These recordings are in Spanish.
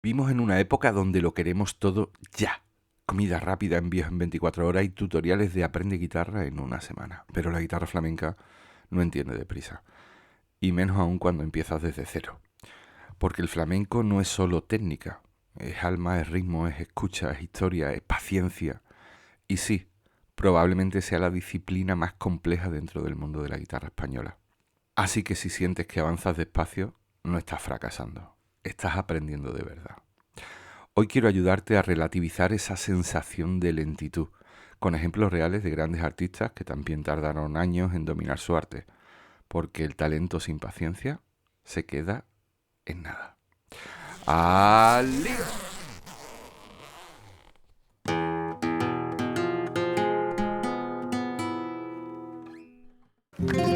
Vivimos en una época donde lo queremos todo ya. Comida rápida, envíos en 24 horas y tutoriales de aprende guitarra en una semana. Pero la guitarra flamenca no entiende de prisa. Y menos aún cuando empiezas desde cero. Porque el flamenco no es solo técnica. Es alma, es ritmo, es escucha, es historia, es paciencia. Y sí, probablemente sea la disciplina más compleja dentro del mundo de la guitarra española. Así que si sientes que avanzas despacio, no estás fracasando. Estás aprendiendo de verdad. Hoy quiero ayudarte a relativizar esa sensación de lentitud, con ejemplos reales de grandes artistas que también tardaron años en dominar su arte, porque el talento sin paciencia se queda en nada. ¡Al lío!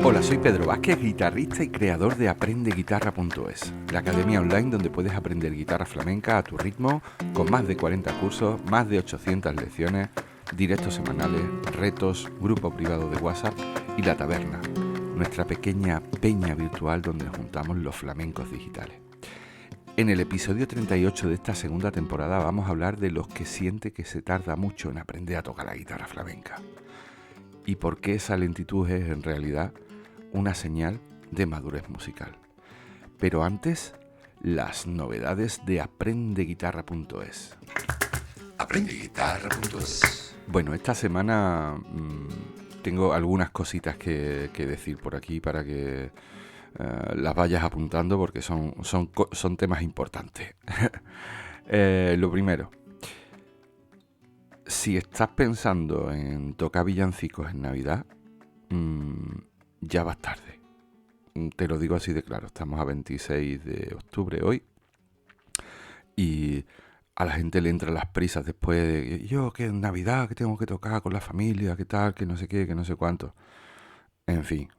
Hola, soy Pedro Vázquez, guitarrista y creador de AprendeGuitarra.es, la academia online donde puedes aprender guitarra flamenca a tu ritmo, con más de 40 cursos, más de 800 lecciones, directos semanales, retos, grupo privado de WhatsApp y La Taberna, nuestra pequeña peña virtual donde juntamos los flamencos digitales. En el episodio 38 de esta segunda temporada vamos a hablar de los que siente que se tarda mucho en aprender a tocar la guitarra flamenca y por qué esa lentitud es en realidad una señal de madurez musical. Pero antes, las novedades de AprendeGuitarra.es. AprendeGuitarra.es. Bueno, esta semana tengo algunas cositas que decir por aquí para que las vayas apuntando porque son temas importantes. Lo primero, si estás pensando en tocar villancicos en Navidad, ya vas tarde. Te lo digo así de claro, estamos a 26 de octubre hoy y a la gente le entran las prisas después de yo, que es Navidad, que tengo que tocar con la familia, que tal, que no sé qué, que no sé cuánto. En fin,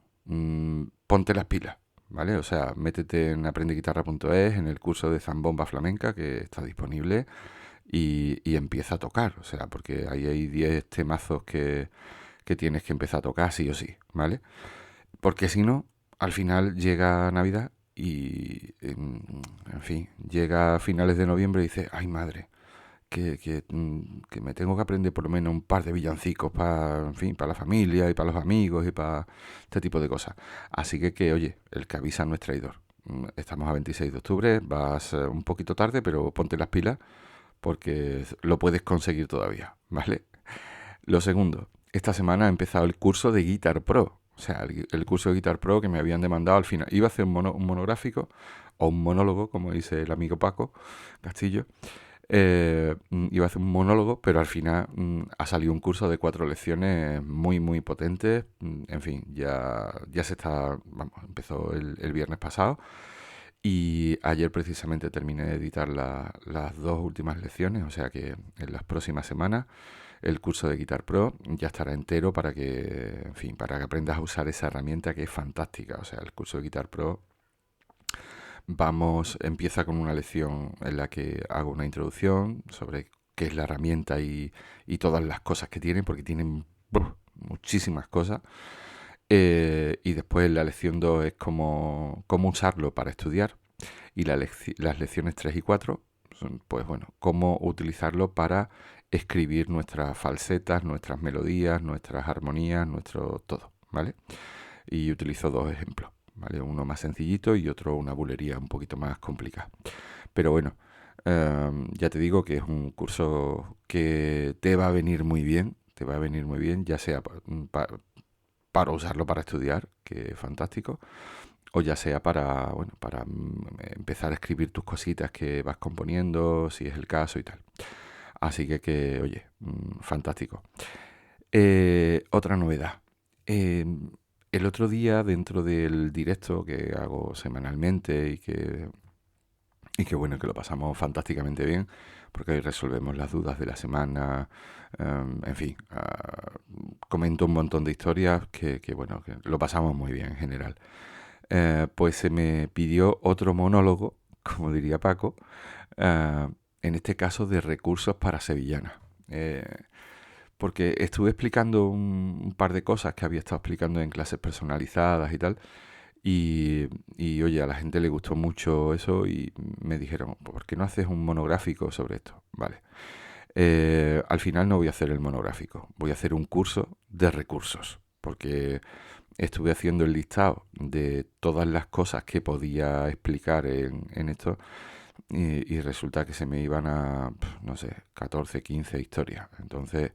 ponte las pilas, ¿vale? O sea, métete en aprendeguitarra.es, en el curso de Zambomba Flamenca que está disponible y empieza a tocar, o sea, porque ahí hay 10 temazos que tienes que empezar a tocar sí o sí, ¿vale? Porque si no, al final llega Navidad y, en fin, llega a finales de noviembre y dice, ay madre, que me tengo que aprender por lo menos un par de villancicos para, en fin, para la familia y para los amigos y para este tipo de cosas. Así que oye, el que avisa no es traidor. Estamos a 26 de octubre, vas un poquito tarde, pero ponte las pilas porque lo puedes conseguir todavía, ¿vale? Lo segundo, esta semana ha empezado el curso de Guitar Pro. O sea, el curso de Guitar Pro que me habían demandado al final. Iba a hacer un monográfico o un monólogo, como dice el amigo Paco Castillo. Iba a hacer un monólogo, pero al final ha salido un curso de 4 lecciones muy, muy potentes. En fin, ya se está, vamos, empezó el viernes pasado y ayer precisamente terminé de editar las 2 últimas lecciones, o sea que en las próximas semanas el curso de Guitar Pro ya estará entero para que, en fin, para que aprendas a usar esa herramienta que es fantástica. O sea, el curso de Guitar Pro empieza con una lección en la que hago una introducción sobre qué es la herramienta y todas las cosas que tiene, porque tienen muchísimas cosas. Y después la lección 2 es cómo usarlo para estudiar. Y las lecciones 3 y 4 son, pues bueno, cómo utilizarlo para escribir nuestras falsetas, nuestras melodías, nuestras armonías, nuestro todo, ¿vale? Y utilizo 2 ejemplos, ¿vale? Uno más sencillito y otro una bulería un poquito más complicada. Pero bueno, ya te digo que es un curso que te va a venir muy bien, te va a venir muy bien, ya sea para usarlo para estudiar, que es fantástico, o ya sea para, bueno, para empezar a escribir tus cositas que vas componiendo, si es el caso y tal. Así oye, fantástico. Otra novedad. Eh, el otro día, dentro del directo que hago semanalmente y que bueno, que lo pasamos fantásticamente bien, porque ahí resolvemos las dudas de la semana, en fin, comento un montón de historias bueno, que lo pasamos muy bien en general. Pues se me pidió otro monólogo, como diría Paco, eh, en este caso de recursos para sevillanas. Eh, Porque estuve explicando un par de cosas que había estado explicando en clases personalizadas y tal, Y oye, a la gente le gustó mucho eso y me dijeron, ¿por qué no haces un monográfico sobre esto? Vale. Al final no voy a hacer el monográfico, voy a hacer un curso de recursos, porque estuve haciendo el listado de todas las cosas que podía explicar en esto y resulta que se me iban a, no sé, 14, 15 historias. Entonces,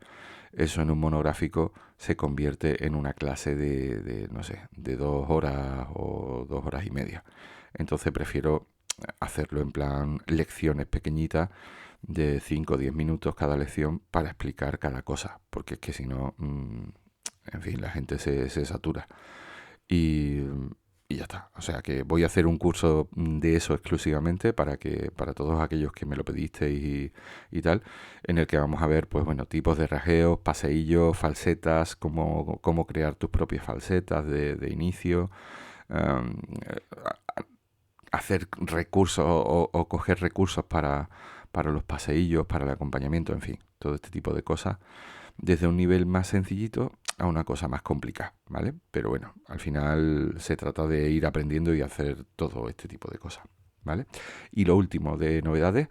eso en un monográfico se convierte en una clase no sé, de 2 horas o 2 horas y media. Entonces prefiero hacerlo en plan lecciones pequeñitas de 5 o 10 minutos cada lección para explicar cada cosa, porque es que si no, en fin, la gente se satura. Y, y ya está. O sea que voy a hacer un curso de eso exclusivamente para todos aquellos que me lo pedisteis y tal, en el que vamos a ver, pues bueno, tipos de rajeos, paseillos, falsetas, cómo crear tus propias falsetas de inicio, um, hacer recursos o coger recursos para los paseillos, para el acompañamiento, en fin, todo este tipo de cosas, desde un nivel más sencillito a una cosa más complicada, ¿vale? Pero bueno, al final se trata de ir aprendiendo y hacer todo este tipo de cosas, ¿vale? Y lo último de novedades,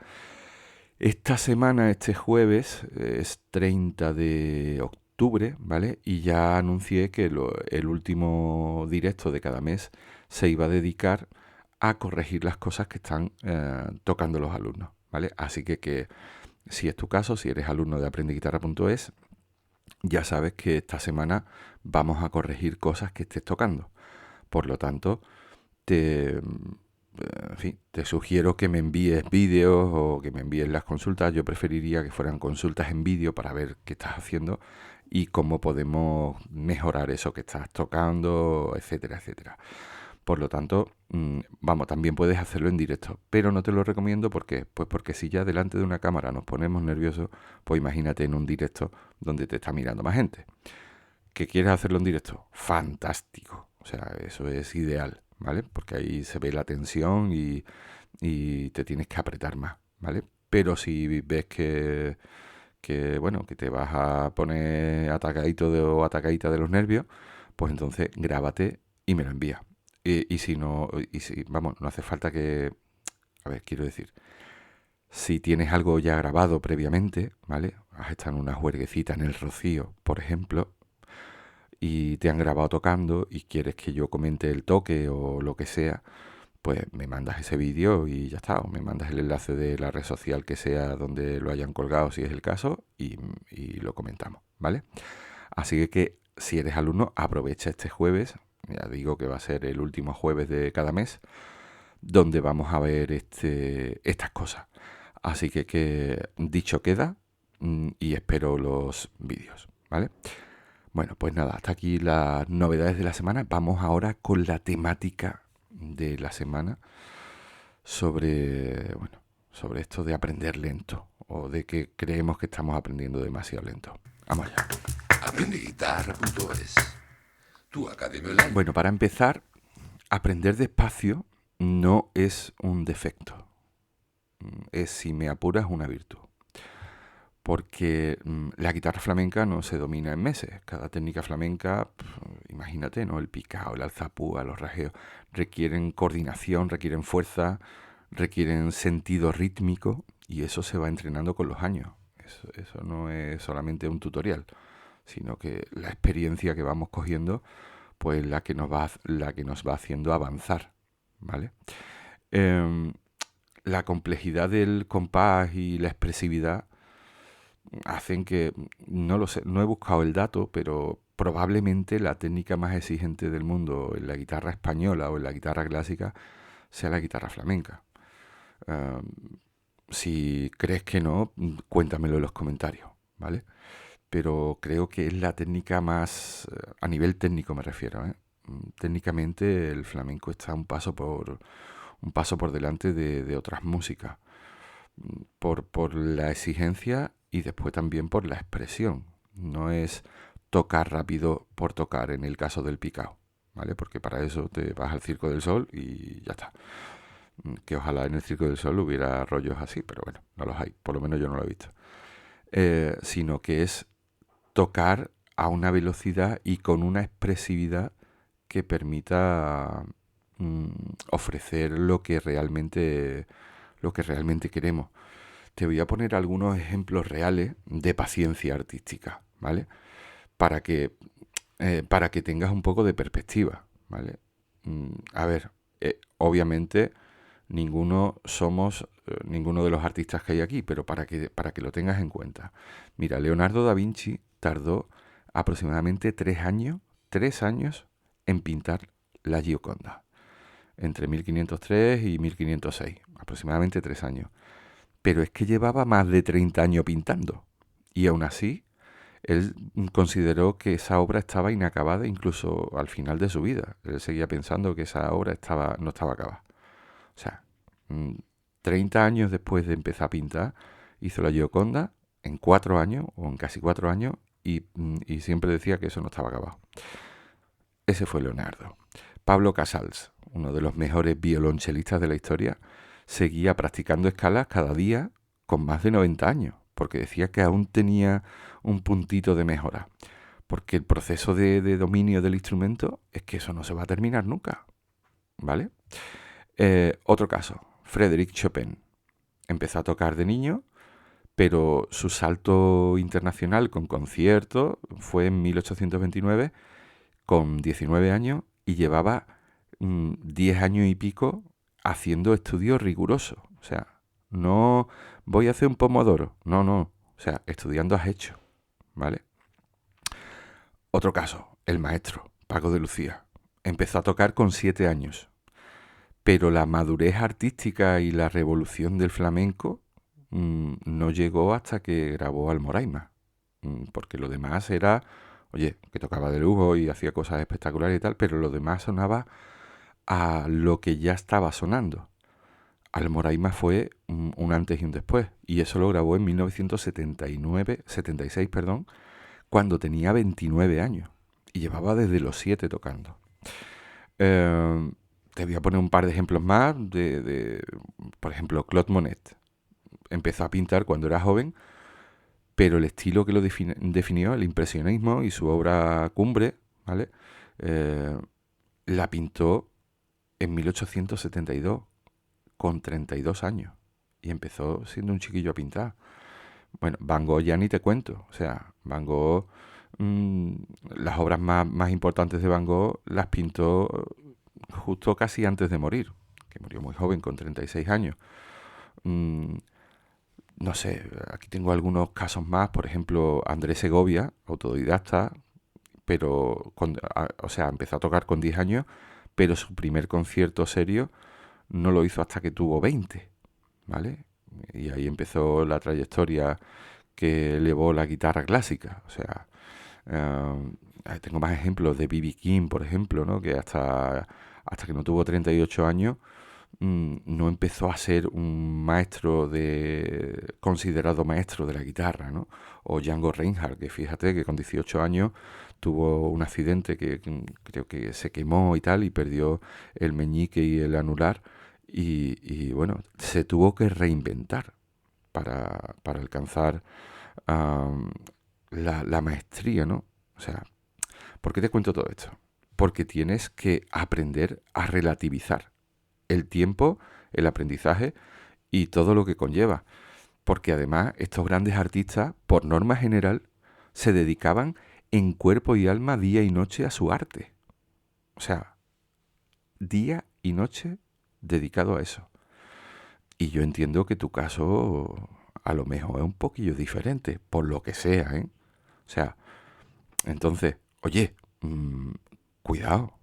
esta semana, este jueves, es 30 de octubre, ¿vale? Y ya anuncié que el último directo de cada mes se iba a dedicar a corregir las cosas que están tocando los alumnos, ¿vale? Así que si es tu caso, si eres alumno de aprendeguitarra.es, ya sabes que esta semana vamos a corregir cosas que estés tocando. Por lo tanto, en fin, te sugiero que me envíes vídeos o que me envíes las consultas. Yo preferiría que fueran consultas en vídeo para ver qué estás haciendo y cómo podemos mejorar eso que estás tocando, etcétera, etcétera. Por lo tanto, vamos, también puedes hacerlo en directo, pero no te lo recomiendo porque, pues porque si ya delante de una cámara nos ponemos nerviosos, pues imagínate en un directo donde te está mirando más gente. ¿Que quieres hacerlo en directo? Fantástico. O sea, eso es ideal, ¿vale? Porque ahí se ve la tensión y te tienes que apretar más, ¿vale? Pero si ves bueno, que te vas a poner atacadito o atacadita de los nervios, pues entonces grábate y me lo envías. Y si no, vamos, no hace falta que, a ver, quiero decir, si tienes algo ya grabado previamente, ¿vale? Has estado en una juerguecita en el Rocío, por ejemplo, y te han grabado tocando y quieres que yo comente el toque o lo que sea, pues me mandas ese vídeo y ya está, o me mandas el enlace de la red social que sea donde lo hayan colgado si es el caso y lo comentamos, ¿vale? Así que si eres alumno, aprovecha este jueves, ya digo que va a ser el último jueves de cada mes, donde vamos a ver estas cosas. Así que dicho queda y espero los vídeos, ¿vale? Bueno, pues nada, hasta aquí las novedades de la semana. Vamos ahora con la temática de la semana bueno, sobre esto de aprender lento o de que creemos que estamos aprendiendo demasiado lento. Vamos allá. Aprendeguitarra.es, tu academia online. Bueno, para empezar, aprender despacio no es un defecto. Es, si me apuras, una virtud. Porque la guitarra flamenca no se domina en meses. Cada técnica flamenca, imagínate, ¿no? El picao, el alzapúa, los rajeos, requieren coordinación, requieren fuerza, requieren sentido rítmico y eso se va entrenando con los años. Eso no es solamente un tutorial, sino que la experiencia que vamos cogiendo, pues la que nos va haciendo avanzar, ¿vale? Em, la complejidad del compás y la expresividad hacen que, no lo sé, no he buscado el dato, pero probablemente la técnica más exigente del mundo en la guitarra española o en la guitarra clásica sea la guitarra flamenca. Uh, si crees que no, cuéntamelo en los comentarios, ¿vale? Pero creo que es la técnica más, a nivel técnico me refiero, ¿eh? Técnicamente el flamenco está un paso por delante de otras músicas, por la exigencia y después también por la expresión. No es tocar rápido por tocar en el caso del picao, ¿vale? Porque para eso te vas al Circo del Sol y ya está. Que ojalá en el Circo del Sol hubiera rollos así, pero bueno, no los hay, por lo menos yo no lo he visto. Sino que es tocar a una velocidad y con una expresividad que permita ofrecer lo que realmente queremos. Te voy a poner algunos ejemplos reales de paciencia artística, ¿vale? Para que, para que tengas un poco de perspectiva, ¿vale? A ver, obviamente ninguno de los artistas que hay aquí, pero para que lo tengas en cuenta. Mira, Leonardo da Vinci tardó aproximadamente 3 años en pintar la Gioconda, entre 1503 y 1506, aproximadamente 3 años. Pero es que llevaba más de 30 años pintando, y aún así él consideró que esa obra estaba inacabada incluso al final de su vida. Él seguía pensando que esa obra no estaba acabada. O sea, 30 años después de empezar a pintar, hizo la Gioconda en 4 años, o en casi 4 años, y siempre decía que eso no estaba acabado. Ese fue Leonardo. Pablo Casals, uno de los mejores violonchelistas de la historia, seguía practicando escalas cada día con más de 90 años, porque decía que aún tenía un puntito de mejora. Porque el proceso de dominio del instrumento es que eso no se va a terminar nunca, ¿vale? Otro caso, Frédéric Chopin. Empezó a tocar de niño, pero su salto internacional con conciertos fue en 1829, con 19 años, y llevaba 10 años y pico haciendo estudios rigurosos. O sea, no voy a hacer un pomodoro, no. O sea, estudiando has hecho, ¿vale? Otro caso, el maestro, Paco de Lucía. Empezó a tocar con 7 años. Pero la madurez artística y la revolución del flamenco no llegó hasta que grabó Almoraima. Porque lo demás era, oye, que tocaba de lujo y hacía cosas espectaculares y tal, pero lo demás sonaba a lo que ya estaba sonando. Almoraima fue un antes y un después. Y eso lo grabó en 1976, cuando tenía 29 años. Y llevaba desde los 7 tocando. Te voy a poner un par de ejemplos más por ejemplo, Claude Monet. Empezó a pintar cuando era joven, pero el estilo que lo definió, el impresionismo y su obra cumbre, ¿vale? La pintó en 1872, con 32 años. Y empezó siendo un chiquillo a pintar. Bueno, Van Gogh ya ni te cuento. O sea, Van Gogh, las obras más importantes de Van Gogh las pintó justo casi antes de morir, que murió muy joven, con 36 años. No sé, aquí tengo algunos casos más, por ejemplo, Andrés Segovia, autodidacta, pero empezó a tocar con 10 años, pero su primer concierto serio no lo hizo hasta que tuvo 20, ¿vale? Y ahí empezó la trayectoria que elevó la guitarra clásica. O sea, tengo más ejemplos de B.B. King, por ejemplo, ¿no? Que hasta que no tuvo 38 años no empezó a ser un considerado maestro de la guitarra, ¿no? O Django Reinhardt, que fíjate que con 18 años tuvo un accidente que creo que se quemó y tal, y perdió el meñique y el anular, y bueno, se tuvo que reinventar para alcanzar la maestría, ¿no? O sea, ¿por qué te cuento todo esto? Porque tienes que aprender a relativizar el tiempo, el aprendizaje y todo lo que conlleva. Porque además estos grandes artistas, por norma general, se dedicaban en cuerpo y alma día y noche a su arte. O sea, día y noche dedicado a eso. Y yo entiendo que tu caso a lo mejor es un poquillo diferente, por lo que sea, ¿eh? O sea, entonces, oye, cuidado.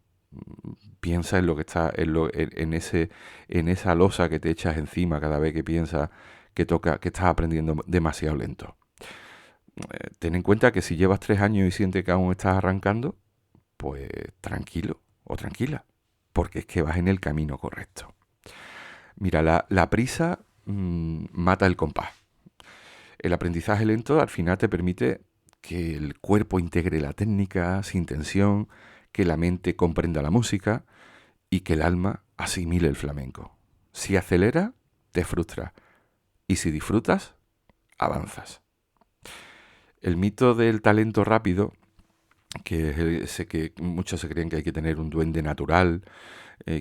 Piensa en lo que está en esa losa que te echas encima cada vez que piensas que estás aprendiendo demasiado lento. Ten en cuenta que si llevas 3 años y sientes que aún estás arrancando, pues tranquilo o tranquila, porque es que vas en el camino correcto. Mira, la prisa mata el compás. El aprendizaje lento al final te permite que el cuerpo integre la técnica sin tensión, que la mente comprenda la música y que el alma asimile el flamenco. Si acelera, te frustra. Y si disfrutas, avanzas. El mito del talento rápido que es ese que muchos se creen que hay que tener un duende natural,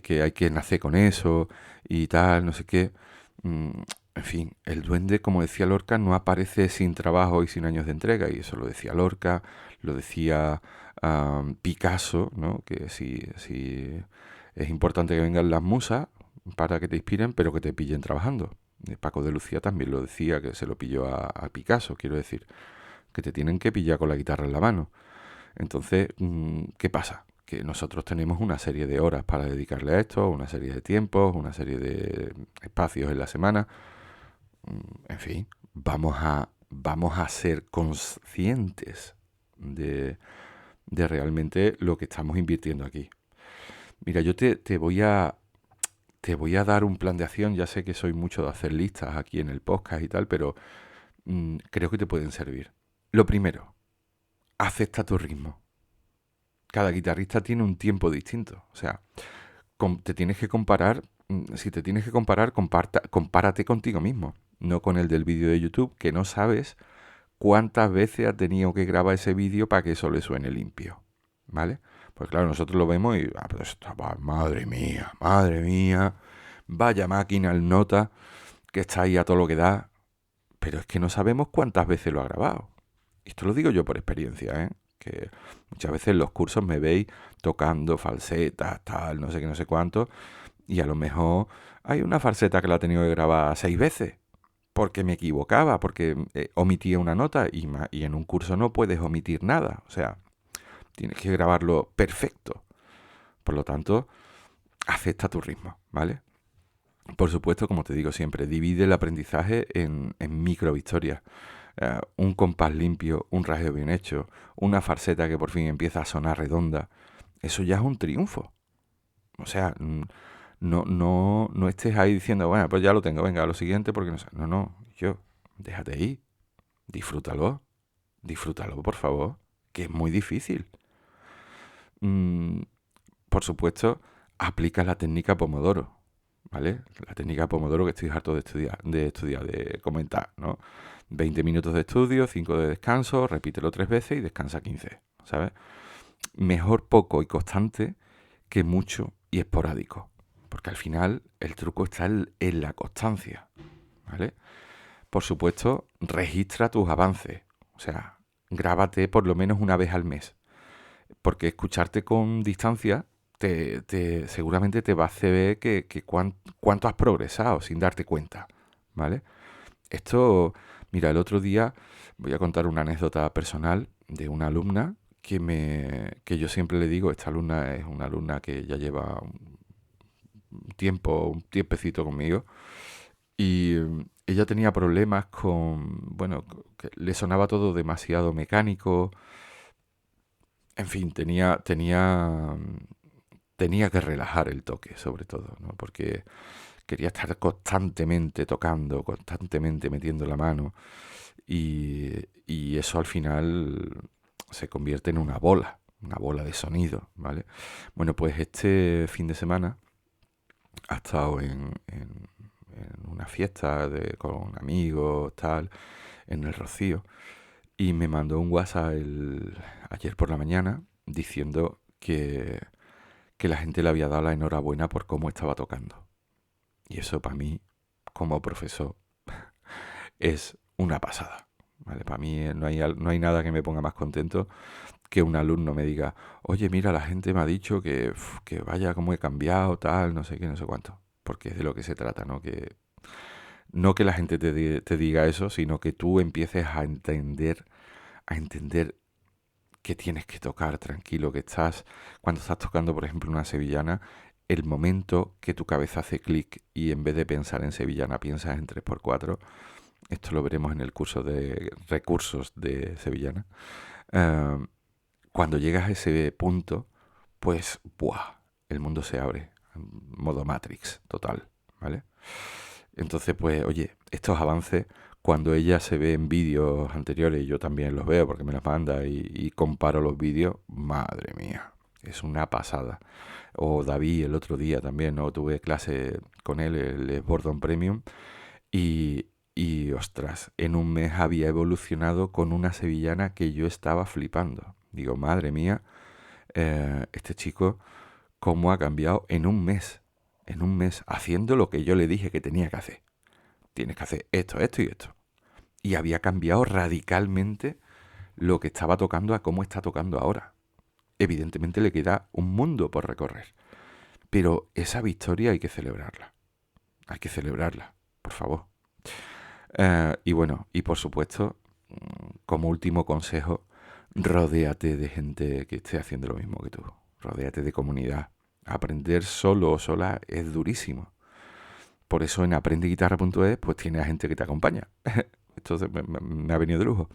que hay que nacer con eso y tal, no sé qué. Mm, en fin, el duende, como decía Lorca, no aparece sin trabajo y sin años de entrega, y eso lo decía Lorca, lo decía Picasso, ¿no? Que si es importante que vengan las musas para que te inspiren, pero que te pillen trabajando. Paco de Lucía también lo decía, que se lo pilló a Picasso, quiero decir, que te tienen que pillar con la guitarra en la mano. Entonces, ¿qué pasa? Que nosotros tenemos una serie de horas para dedicarle a esto, una serie de tiempos, una serie de espacios en la semana. En fin, vamos a ser conscientes de realmente lo que estamos invirtiendo aquí. Mira, yo te voy a dar un plan de acción. Ya sé que soy mucho de hacer listas aquí en el podcast y tal, pero creo que te pueden servir. Lo primero, acepta tu ritmo. Cada guitarrista tiene un tiempo distinto. O sea, te tienes que comparar. Si te tienes que comparar, compárate contigo mismo. No con el del vídeo de YouTube, que no sabes cuántas veces ha tenido que grabar ese vídeo para que eso le suene limpio. ¿Vale? Pues claro, nosotros lo vemos y, pero esto madre mía, vaya máquina el nota que está ahí a todo lo que da. Pero es que no sabemos cuántas veces lo ha grabado. Esto lo digo yo por experiencia, ¿eh? Que muchas veces en los cursos me veis tocando falsetas, tal, no sé qué, no sé cuánto, y a lo mejor hay una falseta que la he tenido que grabar 6 veces, porque me equivocaba, porque omitía una nota, y en un curso no puedes omitir nada, o sea, tienes que grabarlo perfecto. Por lo tanto, acepta tu ritmo, ¿vale? Por supuesto, como te digo siempre, divide el aprendizaje en micro victorias. Un compás limpio, un rasgueo bien hecho, una falseta que por fin empieza a sonar redonda. Eso ya es un triunfo. O sea, no estés ahí diciendo, bueno, pues ya lo tengo, venga, a lo siguiente, porque no sé. No, déjate ir. Disfrútalo. Disfrútalo, por favor, que es muy difícil. Mm, por supuesto, aplica la técnica Pomodoro. ¿Vale? La técnica Pomodoro que estoy harto de comentar, ¿no? 20 minutos de estudio, 5 de descanso, repítelo 3 veces y descansa 15, ¿sabes? Mejor poco y constante que mucho y esporádico, porque al final el truco está en la constancia, ¿vale? Por supuesto, registra tus avances, o sea, grábate por lo menos una vez al mes, porque escucharte con distancia seguramente te va a hacer ver cuánto has progresado sin darte cuenta, ¿vale? Esto, mira, el otro día voy a contar una anécdota personal de una alumna que yo siempre le digo. Esta alumna es una alumna que ya lleva un tiempecito conmigo, y ella tenía problemas bueno, que le sonaba todo demasiado mecánico. En fin, tenía que relajar el toque, sobre todo, ¿no? Porque quería estar constantemente tocando, constantemente metiendo la mano, y eso al final se convierte en una bola de sonido, ¿vale? Bueno, pues este fin de semana ha estado en una fiesta con amigos, tal, en el Rocío, y me mandó un WhatsApp ayer por la mañana diciendo que la gente le había dado la enhorabuena por cómo estaba tocando. Y eso para mí, como profesor, es una pasada, ¿vale? Para mí no hay nada que me ponga más contento que un alumno me diga, oye, mira, la gente me ha dicho que vaya como he cambiado, tal, no sé qué, no sé cuánto. Porque es de lo que se trata, ¿no? No que la gente te diga eso, sino que tú empieces a entender que tienes que tocar tranquilo, cuando estás tocando, por ejemplo, una sevillana, el momento que tu cabeza hace clic y en vez de pensar en sevillana piensas en 3x4. Esto lo veremos en el curso de recursos de sevillana. Eh, Cuando llegas a ese punto, pues, ¡buah!, el mundo se abre, modo Matrix, total, ¿vale? Entonces, pues, oye, estos avances, cuando ella se ve en vídeos anteriores, y yo también los veo porque me los manda, y comparo los vídeos, madre mía, es una pasada. O David el otro día también, ¿no? Tuve clase con él, el es Bordon Premium, y ostras, en un mes había evolucionado con una sevillana que yo estaba flipando. Digo, madre mía, este chico, cómo ha cambiado en un mes, haciendo lo que yo le dije que tenía que hacer. Tienes que hacer esto, esto y esto. Y había cambiado radicalmente lo que estaba tocando a cómo está tocando ahora. Evidentemente le queda un mundo por recorrer. Pero esa victoria hay que celebrarla. Hay que celebrarla, por favor. Y bueno, y por supuesto, como último consejo, rodéate de gente que esté haciendo lo mismo que tú. Rodéate de comunidad. Aprender solo o sola es durísimo. Por eso en aprendeguitarra.es pues tienes a gente que te acompaña. Esto me ha venido de lujo.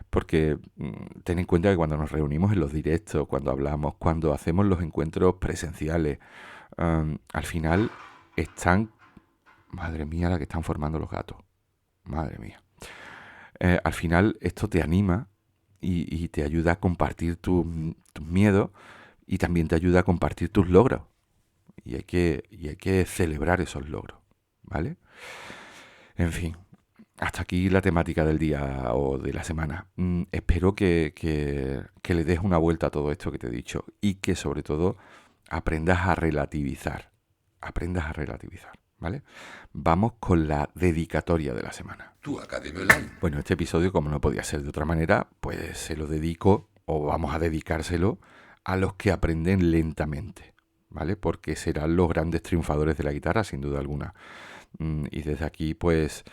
Porque ten en cuenta que cuando nos reunimos en los directos, cuando hablamos, cuando hacemos los encuentros presenciales, al final están, madre mía, la que están formando los gatos. Madre mía. Al final esto te anima y te ayuda a compartir tus miedos y también te ayuda a compartir tus logros. Y hay que celebrar esos logros, ¿vale? En fin, hasta aquí la temática del día o de la semana. Espero que le des una vuelta a todo esto que te he dicho y que sobre todo aprendas a relativizar. Aprendas a relativizar, ¿vale? Vamos con la dedicatoria de la semana. Tu Academia Online. Bueno, este episodio, como no podía ser de otra manera, pues se lo dedico, o vamos a dedicárselo, a los que aprenden lentamente, ¿vale? Porque serán los grandes triunfadores de la guitarra, sin duda alguna. Y desde aquí, pues,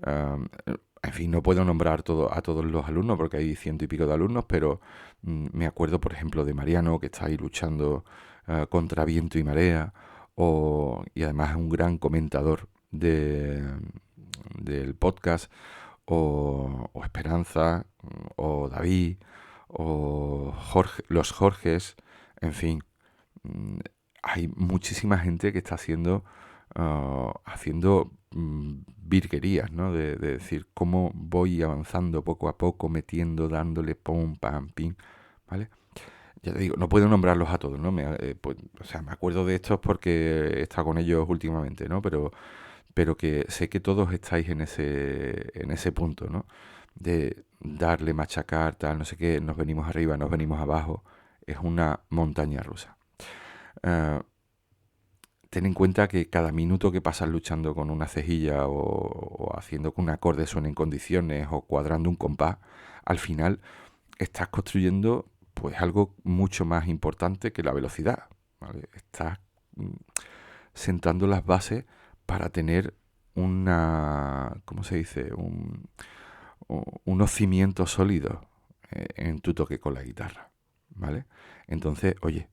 en fin, no puedo nombrar a todos los alumnos, porque hay 100 y pico de alumnos, pero me acuerdo, por ejemplo, de Mariano, que está ahí luchando contra viento y marea, y además es un gran comentador del podcast, o Esperanza, o David, o Jorge, los Jorges, en fin, hay muchísima gente que está haciendo virguerías, ¿no? De decir cómo voy avanzando poco a poco, metiendo, dándole pum, pam, pim, ¿vale? Ya te digo, no puedo nombrarlos a todos, ¿no? Pues, o sea, me acuerdo de estos porque he estado con ellos últimamente, ¿no? Pero que sé que todos estáis en ese punto, ¿no? De darle, machacar, tal, no sé qué, nos venimos arriba, nos venimos abajo. Es una montaña rusa. Ten en cuenta que cada minuto que pasas luchando con una cejilla o haciendo que un acorde suene en condiciones o cuadrando un compás, al final estás construyendo pues algo mucho más importante que la velocidad, ¿vale? Estás sentando las bases para tener ¿cómo se dice? Unos cimientos sólidos en tu toque con la guitarra, ¿vale? Entonces, oye,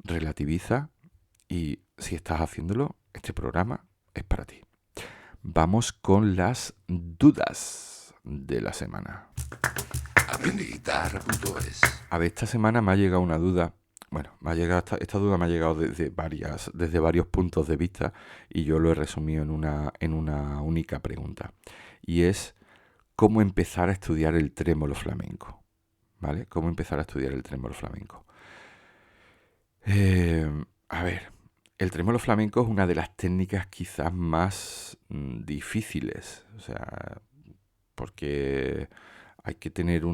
relativiza y si estás haciéndolo, este programa es para ti. Vamos con las dudas de la semana. Aprendeguitarra.es. A ver, esta semana me ha llegado una duda. Bueno, esta duda me ha llegado desde varios puntos de vista y yo lo he resumido en una única pregunta. Y es, ¿cómo empezar a estudiar el trémolo flamenco? ¿Vale? ¿Cómo empezar a estudiar el trémolo flamenco? A ver, el trémolo flamenco es una de las técnicas quizás más difíciles. O sea, porque hay que tener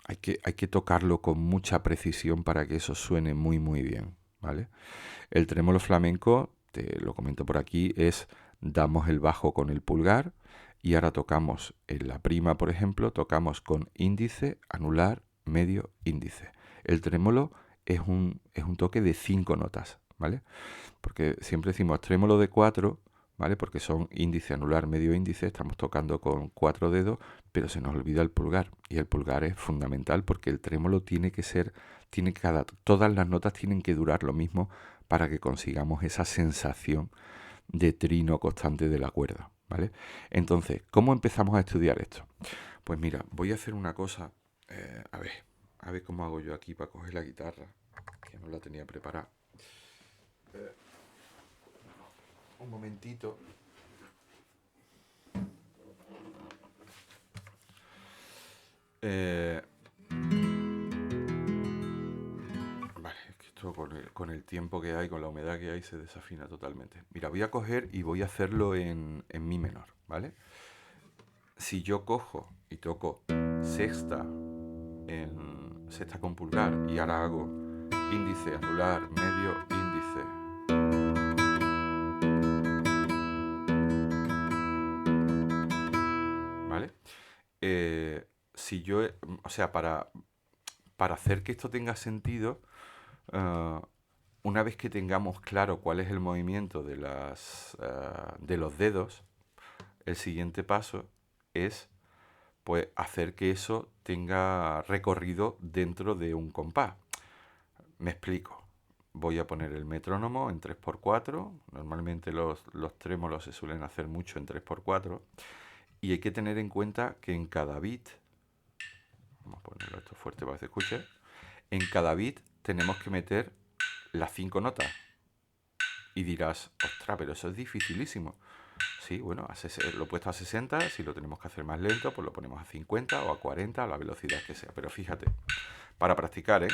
hay que tocarlo con mucha precisión para que eso suene muy muy bien, ¿vale? El trémolo flamenco, te lo comento por aquí, damos el bajo con el pulgar y ahora tocamos en la prima, por ejemplo, tocamos con índice, anular, medio, índice. El trémolo es un toque de 5 notas, ¿vale? Porque siempre decimos trémolo de 4, ¿vale? Porque son índice, anular, medio, índice, estamos tocando con 4 dedos, pero se nos olvida el pulgar. Y el pulgar es fundamental porque el trémolo todas las notas tienen que durar lo mismo para que consigamos esa sensación de trino constante de la cuerda, ¿vale? Entonces, ¿cómo empezamos a estudiar esto? Pues mira, voy a hacer una cosa, a ver cómo hago yo aquí para coger la guitarra, que no la tenía preparada. Un momentito. Vale, es que esto con el tiempo que hay, con la humedad que hay, se desafina totalmente. Mira, voy a coger y voy a hacerlo en mi menor, ¿vale? Si yo cojo y toco sexta, en sexta con pulgar y ahora hago índice, anular, medio, índice. ¿Vale? Si yo, o sea, para hacer que esto tenga sentido, una vez que tengamos claro cuál es el movimiento de los dedos, el siguiente paso es pues hacer que eso tenga recorrido dentro de un compás. Me explico. Voy a poner el metrónomo en 3x4. Normalmente los trémolos se suelen hacer mucho en 3x4. Y hay que tener en cuenta que en cada bit, vamos a ponerlo esto fuerte para que se escuche, en cada bit tenemos que meter las 5 notas. Y dirás, ostras, pero eso es dificilísimo. Sí, bueno, lo he puesto a 60, si lo tenemos que hacer más lento, pues lo ponemos a 50 o a 40, a la velocidad que sea. Pero fíjate, para practicar, ¿eh?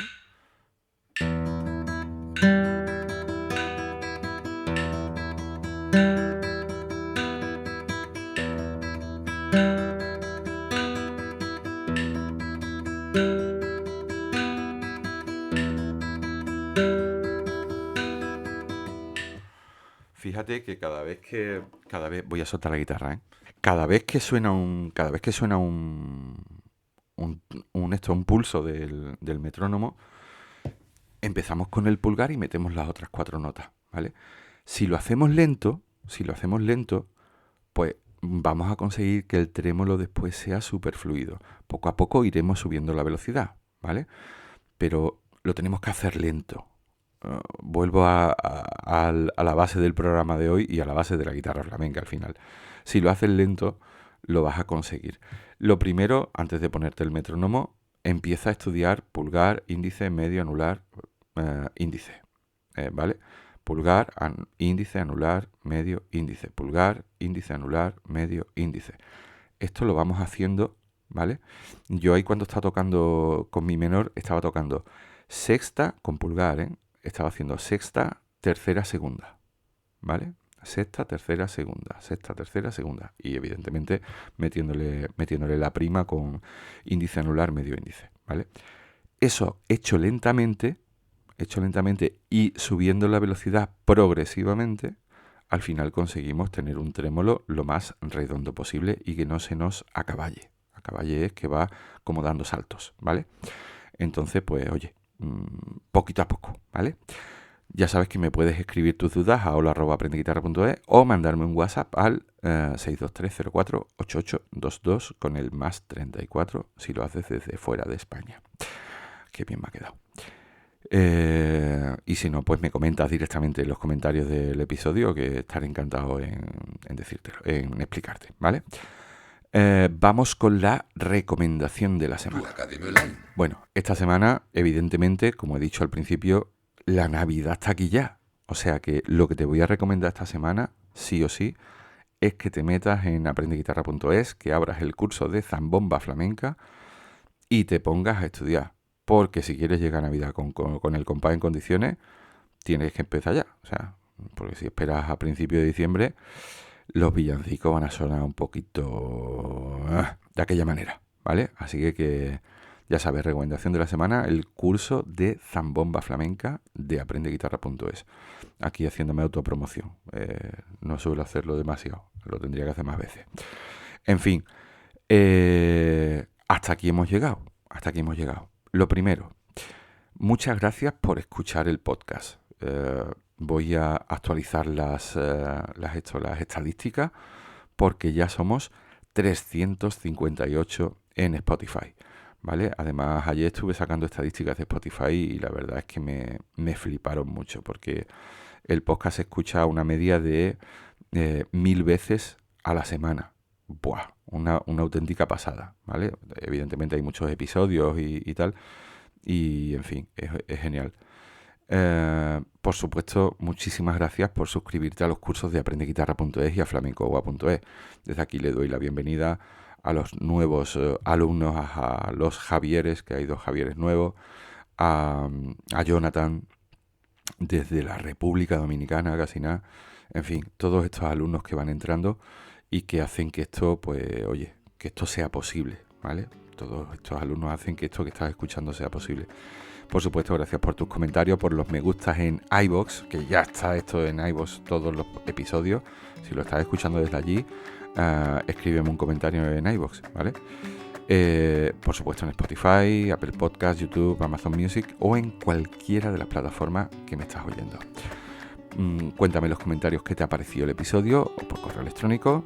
Fíjate que cada vez voy a soltar la guitarra, ¿eh? Cada vez que suena un pulso del metrónomo, empezamos con el pulgar y metemos las otras 4 notas, ¿vale? Si lo hacemos lento, pues vamos a conseguir que el trémolo después sea súper fluido. Poco a poco iremos subiendo la velocidad, ¿vale? Pero lo tenemos que hacer lento. Vuelvo a la base del programa de hoy y a la base de la guitarra flamenca al final. Si lo haces lento, lo vas a conseguir. Lo primero, antes de ponerte el metrónomo, empieza a estudiar pulgar, índice, medio, anular, índice, ¿vale? Pulgar, índice, anular, medio, índice. Pulgar, índice, anular, medio, índice. Esto lo vamos haciendo, ¿vale? Yo ahí cuando estaba tocando con mi menor, estaba tocando sexta con pulgar, ¿eh? Estaba haciendo sexta, tercera, segunda, ¿vale? Sexta, tercera, segunda, sexta, tercera, segunda. Y evidentemente metiéndole la prima con índice, anular, medio, índice, ¿vale? Eso hecho lentamente y subiendo la velocidad progresivamente, al final conseguimos tener un trémolo lo más redondo posible y que no se nos acaballe. Acaballe es que va como dando saltos, ¿vale? Entonces, pues, oye, poquito a poco, ¿vale? Ya sabes que me puedes escribir tus dudas a hola@aprendeguitarra.es o mandarme un WhatsApp al 623048822 con el +34 si lo haces desde fuera de España. Qué bien me ha quedado. Y si no, pues me comentas directamente en los comentarios del episodio, que estaré encantado en decírtelo, en explicarte, ¿vale? Vamos con la recomendación de la semana. Bueno, esta semana, evidentemente, como he dicho al principio, la Navidad está aquí ya. O sea que lo que te voy a recomendar esta semana, sí o sí, es que te metas en aprendeguitarra.es, que abras el curso de Zambomba Flamenca y te pongas a estudiar. Porque si quieres llegar a Navidad con el compás en condiciones, tienes que empezar ya. O sea, porque si esperas a principios de diciembre, los villancicos van a sonar un poquito de aquella manera, ¿vale? Así que ya sabes, recomendación de la semana, el curso de Zambomba Flamenca de aprendeguitarra.es. Aquí haciéndome autopromoción. No suelo hacerlo demasiado, lo tendría que hacer más veces. En fin, hasta aquí hemos llegado. Lo primero, muchas gracias por escuchar el podcast. Voy a actualizar las estadísticas porque ya somos 358 en Spotify, ¿vale? Además, ayer estuve sacando estadísticas de Spotify y la verdad es que me fliparon mucho porque el podcast se escucha una media de 1000 veces a la semana. ¡Buah! Una auténtica pasada, ¿vale? Evidentemente hay muchos episodios y tal, y en fin, es genial. Por supuesto, muchísimas gracias por suscribirte a los cursos de aprendeguitarra.es y a flamencoagua.es. Desde aquí le doy la bienvenida a los nuevos alumnos, a los Javieres, que hay 2 Javieres nuevos, a Jonathan desde la República Dominicana, casi nada. En fin, todos estos alumnos que van entrando y que hacen que esto, pues, oye, que esto sea posible, ¿vale? Todos estos alumnos hacen que esto que estás escuchando sea posible. Por supuesto, gracias por tus comentarios, por los me gustas en iVoox, que ya está esto en iVoox todos los episodios. Si lo estás escuchando desde allí, escríbeme un comentario en iVoox, ¿vale? Por supuesto en Spotify, Apple Podcasts, YouTube, Amazon Music o en cualquiera de las plataformas que me estás oyendo. Cuéntame en los comentarios qué te ha parecido el episodio o por correo electrónico.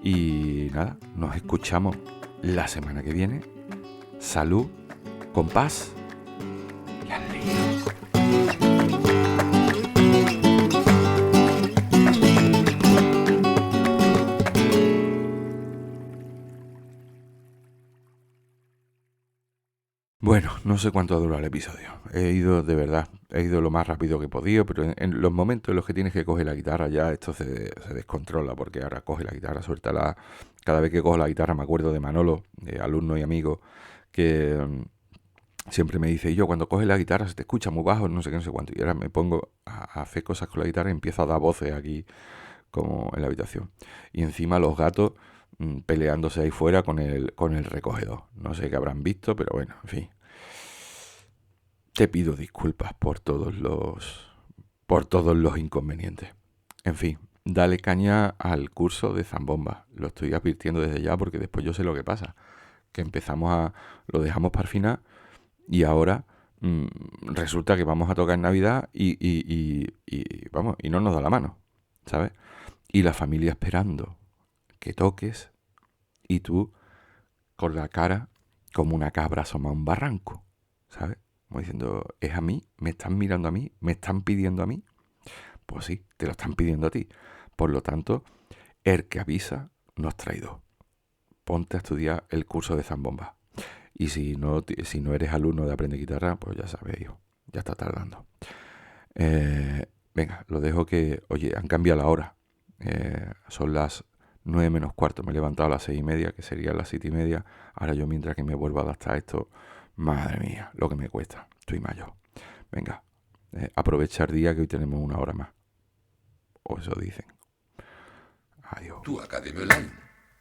Y nada, nos escuchamos la semana que viene. Salud, con paz y alegría. Bueno, no sé cuánto ha durado el episodio. He ido lo más rápido que he podido, pero en los momentos en los que tienes que coger la guitarra ya esto se descontrola, porque ahora coge la guitarra, suéltala. Cada vez que cojo la guitarra me acuerdo de Manolo, alumno y amigo, que siempre me dice, yo cuando coges la guitarra se te escucha muy bajo, no sé qué, no sé cuánto. Y ahora me pongo a hacer cosas con la guitarra y empiezo a dar voces aquí, como en la habitación. Y encima los gatos peleándose ahí fuera con el recogedor. No sé qué habrán visto, pero bueno, en fin. Te pido disculpas por todos los inconvenientes. En fin, dale caña al curso de zambomba. Lo estoy advirtiendo desde ya porque después yo sé lo que pasa. Que lo dejamos para el final y ahora resulta que vamos a tocar en Navidad y no nos da la mano, ¿sabes? Y la familia esperando que toques y tú con la cara como una cabra asoma a un barranco, ¿sabes? Como diciendo, es a mí, me están mirando a mí, me están pidiendo a mí. Pues sí, te lo están pidiendo a ti. Por lo tanto, el que avisa no es traidor. Ponte a estudiar el curso de zambomba. Y si no eres alumno de Aprende Guitarra, pues ya sabes, hijo, ya está tardando. Venga, lo dejo que, oye, han cambiado la hora. Son las 9 menos cuarto, me he levantado a las 6:30, que serían las 7:30. Ahora yo mientras que me vuelvo a adaptar a esto, madre mía, lo que me cuesta, estoy mayor. Venga, aprovecha el día que hoy tenemos una hora más. O eso dicen. Adiós. Tu Academia Online.